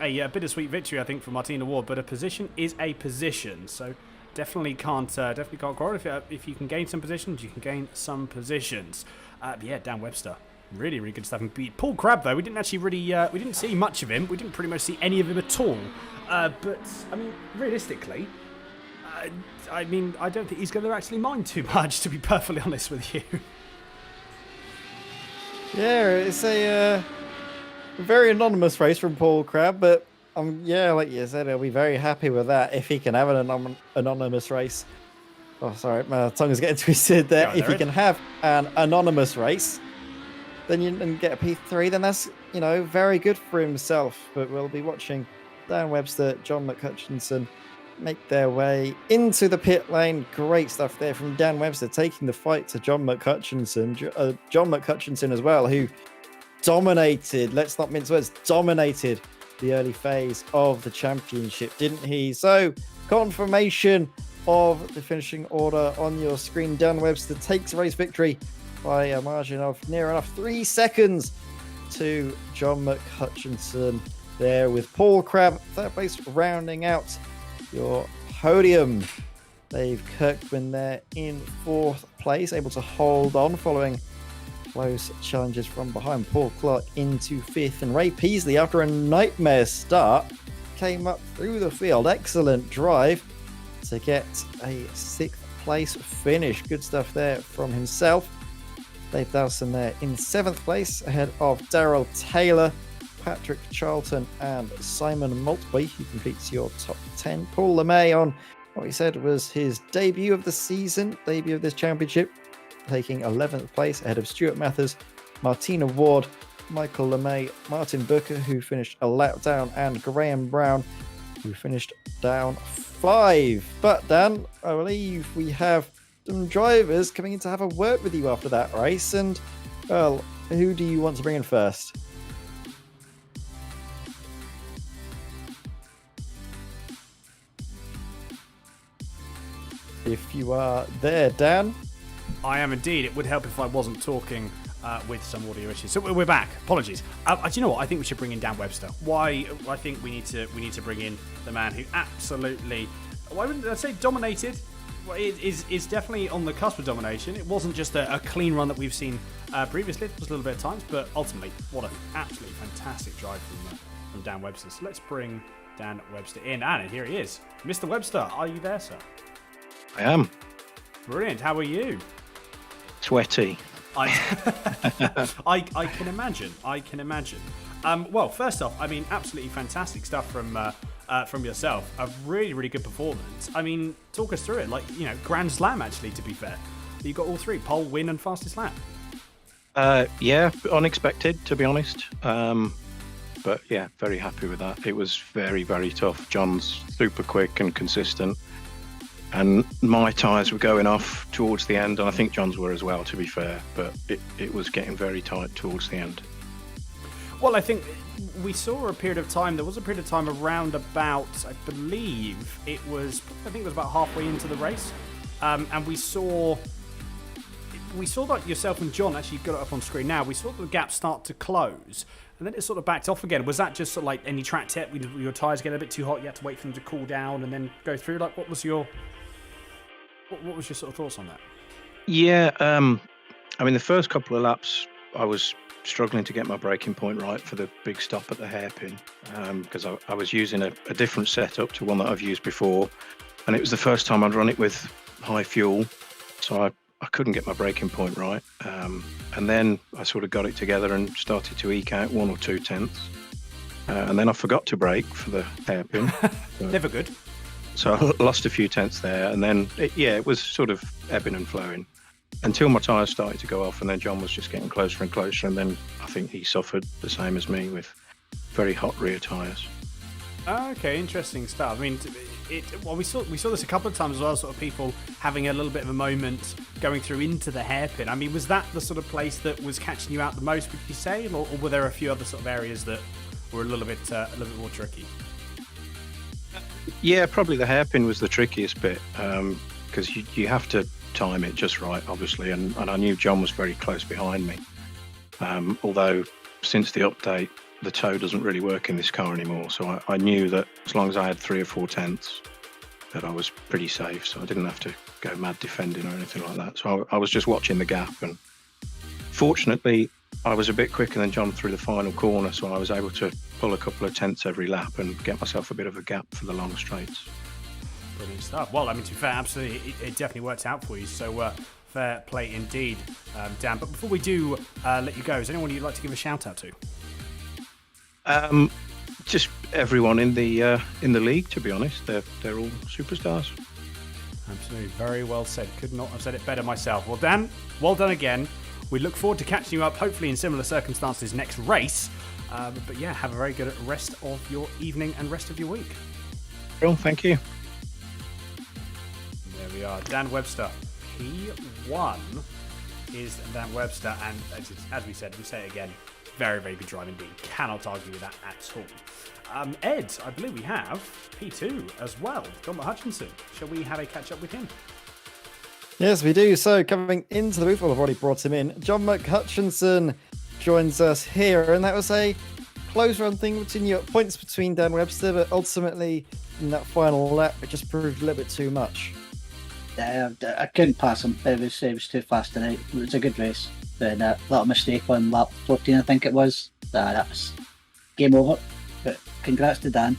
S1: a bittersweet victory, I think, for Martina Ward. But a position is a position. So definitely can't quarrel. If you can gain some positions, you can gain some positions. Yeah, Dan Webster. Really, really good stuff. And beat Paul Crabb, though. We didn't actually we didn't see much of him. We didn't pretty much see any of him at all. But, I mean, realistically, I don't think he's going to actually mind too much, to be perfectly honest with you. Yeah,
S2: it's a very anonymous race from Paul Crabb, but, like you said, he'll be very happy with that if he can have an anonymous race. Oh, sorry, my tongue is getting twisted there. If he can have an anonymous race, then you can get a P3, then that's, very good for himself. But we'll be watching Dan Webster, John McCutcheon make their way into the pit lane. Great stuff there from Dan Webster, taking the fight to John McCutcheon. John McCutcheon as well, who dominated, let's not mince words, dominated the early phase of the championship, didn't he? So, confirmation of the finishing order on your screen. Dan Webster takes race victory by a margin of near enough 3 seconds to John McCutcheon there, with Paul Crabb third place rounding out your podium. Dave Kirkman there in fourth place, able to hold on following close challenges from behind. Paul Clark into fifth, and Ray Peasley, after a nightmare start, came up through the field. Excellent drive to get a sixth place finish. Good stuff there from himself. Dave Dowson there in seventh place, ahead of Daryl Taylor, Patrick Charlton, and Simon Maltby, who completes your top 10. Paul LeMay on what he said was his debut of the season, debut of this championship, taking 11th place ahead of Stuart Mathers, Martina Ward, Michael LeMay, Martin Booker, who finished a lap down, and Graham Brown, who finished down 5. But Dan, I believe we have some drivers coming in to have a word with you after that race, and well, who do you want to bring in first? If you are there, Dan.
S1: I am indeed. It would help if I wasn't talking with some audio issues. So we're back. Apologies. Do you know what? I think we should bring in Dan Webster. Why? I think we need to bring in the man who absolutely, why wouldn't I say dominated? Well, is definitely on the cusp of domination. It wasn't just a clean run that we've seen previously. It was a little bit of times, but ultimately, what an absolutely fantastic drive from Dan Webster. So let's bring Dan Webster in. And here he is. Mr. Webster, are you there, sir?
S3: I am.
S1: Brilliant. How are you?
S3: Sweaty.
S1: I can imagine. Well, first off, absolutely fantastic stuff from yourself. A really, really good performance. Talk us through it. Grand Slam, actually, to be fair. You got all three: pole, win, and fastest lap.
S3: Yeah, unexpected, to be honest. But yeah, very happy with that. It was very, very tough. John's super quick and consistent. and my tyres were going off towards the end, and I think John's were as well, to be fair, but it was getting very tight towards the end.
S1: Well, I think we saw a period of time. There was a period of time around about, I think it was about halfway into the race, and we saw that yourself and John, actually got it up on screen now. We saw the gap start to close, and then it sort of backed off again. Was that just sort of like any track tip? Your tyres get a bit too hot, you had to wait for them to cool down and then go through? Like, what was your sort of thoughts on that?
S3: Yeah, I mean, the first couple of laps, I was struggling to get my braking point right for the big stop at the hairpin, because I was using a different setup to one that I've used before, and it was the first time I'd run it with high fuel, so I couldn't get my braking point right, and then I sort of got it together and started to eke out 1 or 2 tenths, and then I forgot to brake for the hairpin.
S1: Never good.
S3: So I lost a few tenths there, and then it was sort of ebbing and flowing until my tyres started to go off, and then John was just getting closer and closer, and then I think he suffered the same as me with very hot rear tyres.
S1: Okay, interesting stuff. I mean, we saw this a couple of times as well, sort of people having a little bit of a moment going through into the hairpin. I mean, was that the sort of place that was catching you out the most, would you say, or were there a few other sort of areas that were a little bit more tricky?
S3: Yeah, probably the hairpin was the trickiest bit, because you have to time it just right, obviously, and I knew John was very close behind me. Although since the update, the toe doesn't really work in this car anymore, so I knew that as long as I had 3 or 4 tenths, that I was pretty safe, so I didn't have to go mad defending or anything like that. So I was just watching the gap, and fortunately, I was a bit quicker than John through the final corner, so I was able to pull a couple of tenths every lap and get myself a bit of a gap for the long straights.
S1: Brilliant stuff. Well, I mean, to be fair, absolutely, it definitely worked out for you. So fair play indeed, Dan. But before we do let you go, is there anyone you'd like to give a shout out to?
S3: Just everyone in the league, to be honest. They're all superstars.
S1: Absolutely, very well said. Could not have said it better myself. Well, Dan, well done again. We look forward to catching you up, hopefully in similar circumstances next race. But yeah, have a very good rest of your evening and rest of your week.
S3: Well, thank you.
S1: There we are. Dan Webster. P1 is Dan Webster. And as we said, we say it again, very, very good drive indeed. Cannot argue with that at all. Ed, I believe we have P2 as well. John Hutchinson. Shall we have a catch up with him?
S2: Yes, we do. So coming into the booth, well, I've already brought him in. John McHutchinson joins us here, and that was a close run thing between you, points between Dan Webster, but ultimately in that final lap, it just proved a little bit too much.
S4: I couldn't pass him. It was too fast tonight. It was a good race, but a little mistake on lap 14, I think it was. That was game over. But congrats to Dan.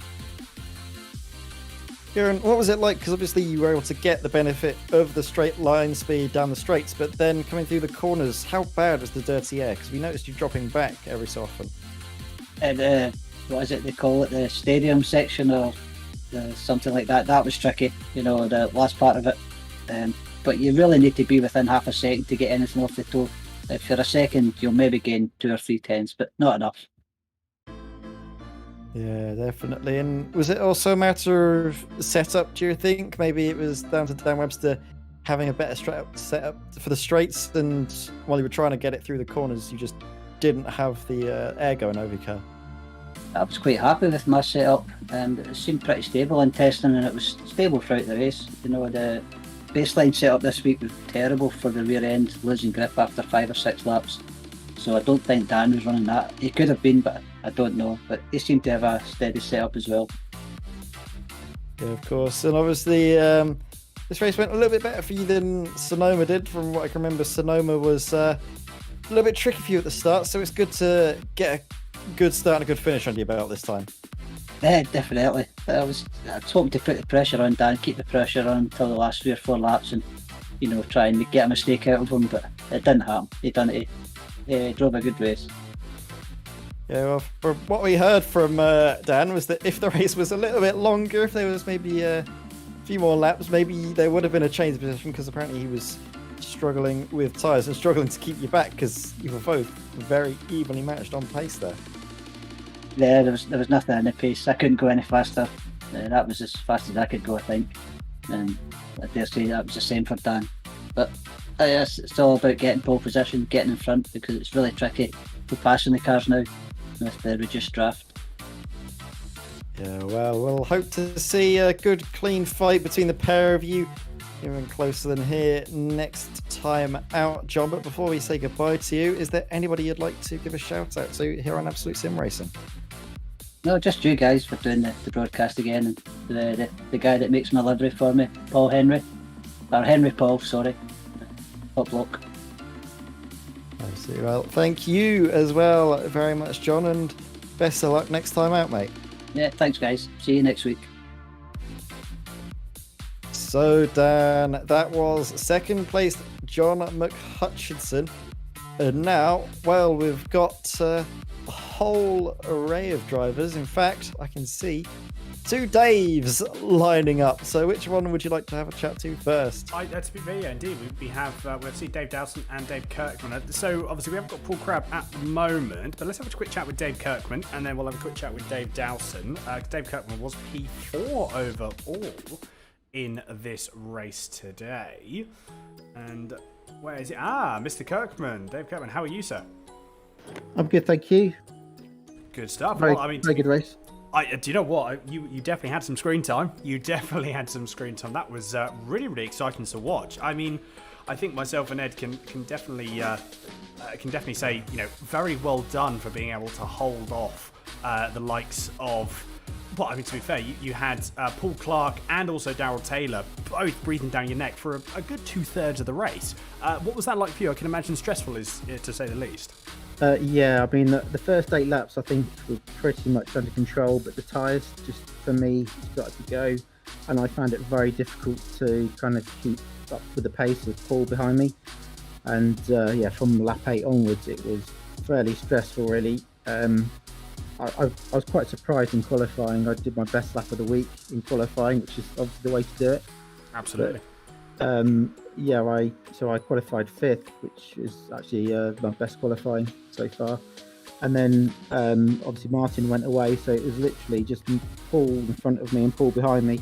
S2: Kieran, what was it like? Because obviously you were able to get the benefit of the straight line speed down the straights, but then coming through the corners, how bad was the dirty air? Because we noticed you dropping back every so often.
S4: And what is it they call it? The stadium section or something like that. That was tricky, the last part of it. But you really need to be within half a second to get anything off the toe. If you're a second, you'll maybe gain 2 or 3 tenths, but not enough.
S2: Yeah, definitely. And was it also a matter of setup, do you think? Maybe it was down to Dan Webster having a better setup for the straights, and while you were trying to get it through the corners, you just didn't have the air going over your car.
S4: I was quite happy with my setup, and it seemed pretty stable in testing, and it was stable throughout the race. The baseline setup this week was terrible for the rear end, losing grip after 5 or 6 laps. So I don't think Dan was running that. He could have been, but I don't know. But he seemed to have a steady setup as well.
S2: Yeah, of course. And obviously, this race went a little bit better for you than Sonoma did. From what I can remember, Sonoma was a little bit tricky for you at the start. So it's good to get a good start and a good finish under your belt this time.
S4: Yeah, definitely. I was hoping to put the pressure on Dan, keep the pressure on until the last 3 or 4 laps, and try and get a mistake out of him. But it didn't happen. He done it. He drove a good race.
S2: Yeah, well, from what we heard from Dan was that if the race was a little bit longer, if there was maybe a few more laps, maybe there would have been a change of position, because apparently he was struggling with tyres and struggling to keep you back, because you were both very evenly matched on pace there.
S4: Yeah, there was nothing in the pace. I couldn't go any faster. That was as fast as I could go, I think. And I dare say that was the same for Dan. But it's all about getting pole position, getting in front, because it's really tricky for passing the cars now with the reduced draft.
S2: Yeah, well, we'll hope to see a good, clean fight between the pair of you. Even closer than here next time out, John. But before we say goodbye to you, is there anybody you'd like to give a shout out to here on Absolute Sim Racing?
S4: No, just you guys for doing the broadcast again, and the guy that makes my livery for me, Henry Paul, sorry. Top bloke.
S2: I see. Well, thank you as well very much, John, and best of luck next time out, mate.
S4: Yeah, thanks guys. See you next week.
S2: So, Dan, that was second place John McHutchinson. And now, well, we've got a whole array of drivers. In fact, I can see 2 Daves lining up. So which one would you like to have a chat to first?
S1: That's me, indeed. We have Dave Dowson and Dave Kirkman. So obviously we haven't got Paul Crabb at the moment, but let's have a quick chat with Dave Kirkman, and then we'll have a quick chat with Dave Dowson. Dave Kirkman was P4 overall in this race today. And where is it? Mr. Kirkman. Dave Kirkman, how are you, sir?
S5: I'm good, thank you.
S1: Good stuff.
S5: Very good race.
S1: Do you know what? You definitely had some screen time. That was really, really exciting to watch. I mean, I think myself and Ed can definitely say, very well done for being able to hold off the likes of. Well, I mean, to be fair, you had Paul Clark and also Darrell Taylor both breathing down your neck for a good 2/3 of the race. What was that like for you? I can imagine stressful, to say the least.
S5: Yeah, I mean, the first 8 laps I think were pretty much under control, but the tyres just, for me, started to go, and I found it very difficult to kind of keep up with the pace of Paul behind me. And from lap 8 onwards, it was fairly stressful, really. I was quite surprised in qualifying. I did my best lap of the week in qualifying, which is obviously the way to do it.
S1: Absolutely.
S5: But, I qualified 5th, which is actually my best qualifying so far. And then obviously Martin went away, so it was literally just Paul in front of me and Paul behind me,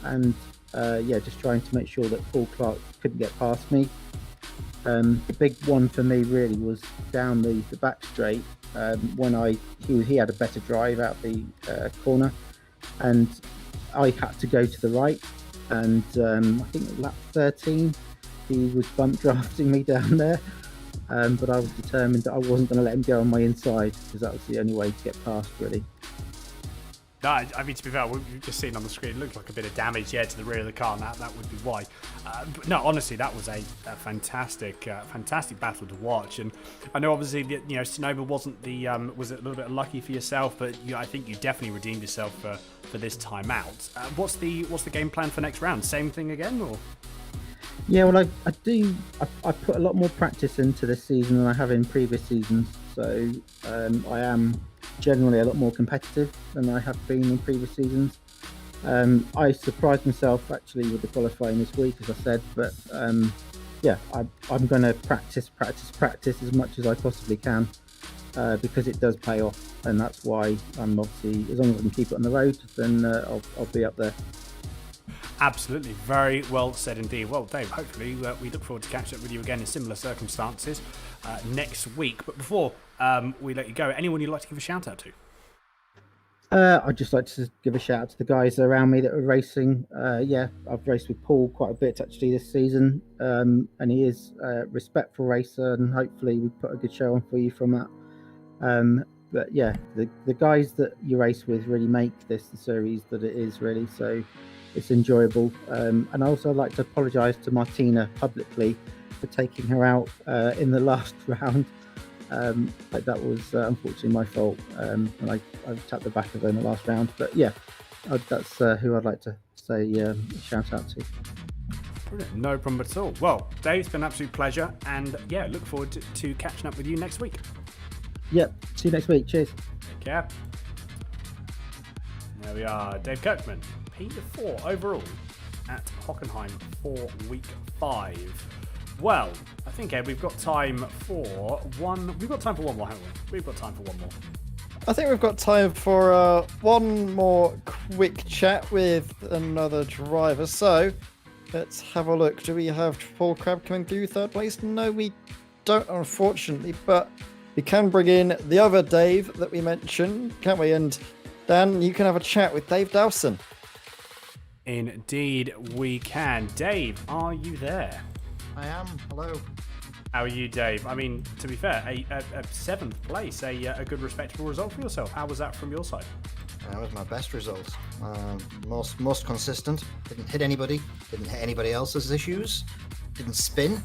S5: and just trying to make sure that Paul Clark couldn't get past me. The big one for me really was down the back straight. When he had a better drive out the corner, and I had to go to the right, and I think lap 13 he was bump drafting me down there, but I was determined that I wasn't going to let him go on my inside, because that was the only way to get past, really.
S1: No, I mean, to be fair, we've just seen on the screen, it looked like a bit of damage, to the rear of the car, and that would be why. But no, honestly, that was a fantastic battle to watch. And I know, obviously, Sonoba wasn't was it a little bit unlucky for yourself, but I think you definitely redeemed yourself for this time out. What's the game plan for next round? Same thing again, or?
S5: Yeah, well, I put a lot more practice into this season than I have in previous seasons, so I am generally a lot more competitive than I have been in previous seasons. I surprised myself actually with the qualifying this week, as I said, but I'm going to practice as much as I possibly can, because it does pay off, and that's why I'm obviously, as long as I can keep it on the road, then I'll be up there.
S1: Absolutely, very well said indeed. Well, Dave, hopefully we look forward to catching up with you again in similar circumstances next week. But before we let you go, anyone you'd like to give a shout out to?
S5: I'd just like to give a shout out to the guys around me that are racing. I've raced with Paul quite a bit actually this season, and he is a respectful racer, and hopefully we put a good show on for you from that. But yeah, the guys that you race with really make this the series that it is, really. So it's enjoyable. And also I'd like to apologise to Martina publicly for taking her out in the last round. That was unfortunately my fault, and I tapped the back of her in the last round. But yeah, that's who I'd like to say shout out to.
S1: Brilliant. No problem at all. Well, Dave, it's been an absolute pleasure, and look forward to catching up with you next week.
S5: Yep, see you next week. Cheers.
S1: Take care. There we are, Dave Kirkman, P4 overall at Hockenheim for week 5. Well, I think, Ed, we've got time for one. We've got time for one more, haven't we? We've got time for one more.
S2: I think we've got time for one more quick chat with another driver. So let's have a look. Do we have Paul Crabb coming through third place? No, we don't, unfortunately. But we can bring in the other Dave that we mentioned, can't we? And Dan, you can have a chat with Dave Dowson.
S1: Indeed, we can. Dave, are you there?
S6: I am. Hello.
S1: How are you, Dave? I mean, to be fair, a seventh place, a good, respectable result for yourself. How was that from your side?
S6: That was my best result. Most consistent. Didn't hit anybody. Didn't hit anybody else's issues. Didn't spin.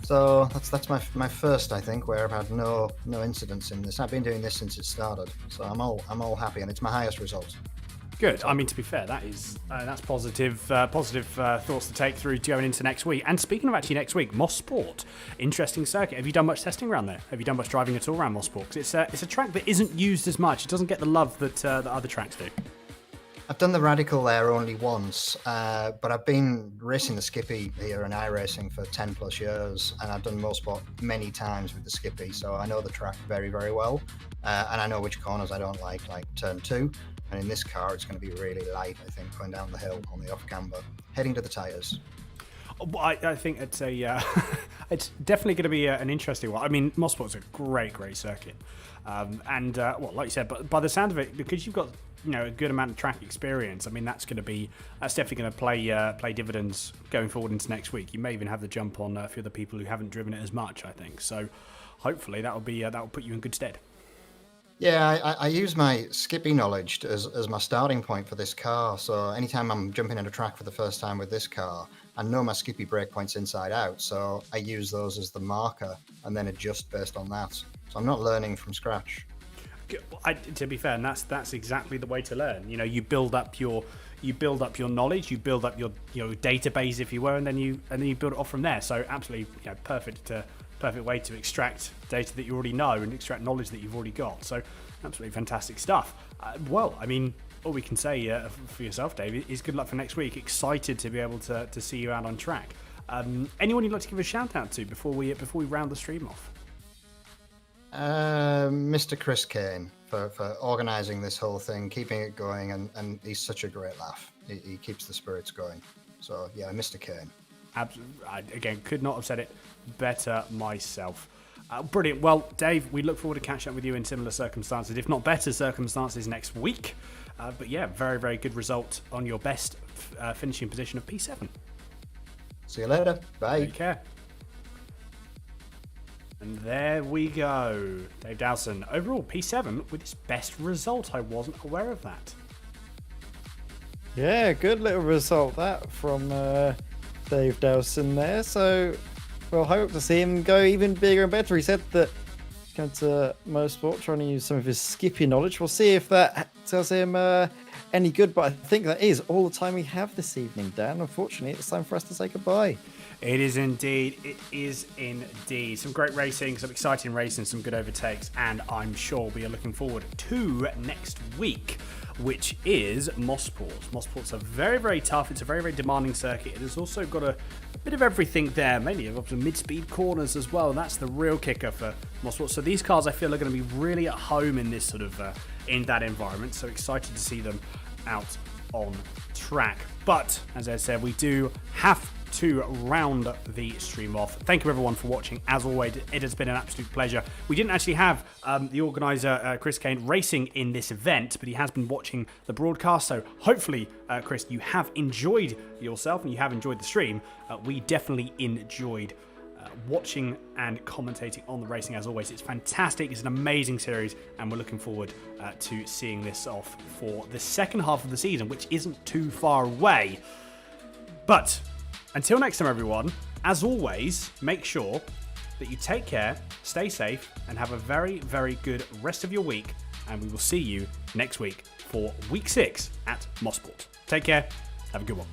S6: So that's my first, I think, where I've had no incidents in this. I've been doing this since it started, so I'm all happy, and it's my highest result.
S1: Good. I mean, to be fair, that's positive thoughts to take through going into next week. And speaking of actually next week, Moss Sport, interesting circuit. Have you done much testing around there? Have you done much driving at all around Moss Sport? Because it's a track that isn't used as much. It doesn't get the love that other tracks do.
S6: I've done the Radical there only once, but I've been racing the Skippy here and iRacing for 10 plus years, and I've done Motorsport many times with the Skippy, so I know the track very, very well, and I know which corners I don't like turn 2, and in this car it's going to be really light, I think, going down the hill on the off-camber, heading to the tyres.
S1: Well, I think it's it's definitely going to be an interesting one. I mean, Mosport's a great circuit, and like you said, but by the sound of it, because you've got a good amount of track experience, I mean that's definitely going to play dividends going forward into next week. You may even have the jump on a few of the people who haven't driven it as much, I think. So hopefully that will put you in good stead.
S6: Yeah, I use my Skippy knowledge as my starting point for this car. So anytime I'm jumping on a track for the first time with this car, I know my Skippy brake points inside out. So I use those as the marker and then adjust based on that. So I'm not learning from scratch.
S1: To be fair, and that's exactly the way to learn. You build up your knowledge, you build up your database, if you were, and then you build it off from there. So absolutely, perfect way to extract data that you already know and extract knowledge that you've already got. So absolutely fantastic stuff. Well, I mean, all we can say for yourself, Dave, is good luck for next week. Excited to be able to see you out on track. Anyone you'd like to give a shout out to before we round the stream off?
S6: Mr. Chris Kane for organising this whole thing, keeping it going, and he's such a great laugh. He keeps the spirits going. So yeah, Mr. Kane.
S1: Absolutely. I, again, could not have said it better myself. Brilliant. Well, Dave, we look forward to catching up with you in similar circumstances, if not better circumstances, next week. But yeah, very, very good result on your best finishing position of P7.
S6: See you later. Bye.
S1: Take care. And there we go. Dave Dowson, overall P7 with his best result. I wasn't aware of that.
S2: Yeah, good little result that from Dave Dowson there. So we'll hope to see him go even bigger and better. He said that he's going to Motorsport, trying to use some of his Skippy knowledge. We'll see if that does him any good, but I think that is all the time we have this evening, Dan. Unfortunately, it's time for us to say goodbye.
S1: It is indeed. It is indeed. Some great racing, some exciting racing, some good overtakes, and I'm sure we are looking forward to next week, which is Mosport. Mosport's a very, very tough, it's a very, very demanding circuit. It has also got a bit of everything there, mainly of some mid-speed corners as well. That's the real kicker for Mosport. So these cars, I feel, are going to be really at home in this sort of, in that environment. So excited to see them out on track. But, as I said, we do have to round the stream off. Thank you everyone for watching. As always, it has been an absolute pleasure. We didn't actually have the organizer Chris Kane racing in this event, but he has been watching the broadcast, so hopefully Chris, you have enjoyed yourself and you have enjoyed the stream. We definitely enjoyed watching and commentating on the racing. As always, it's fantastic. It's an amazing series, and we're looking forward to seeing this off for the second half of the season, which isn't too far away. But until next time, everyone, as always, make sure that you take care, stay safe, and have a very, very good rest of your week. And we will see you next week for week 6 at Mosport. Take care. Have a good one.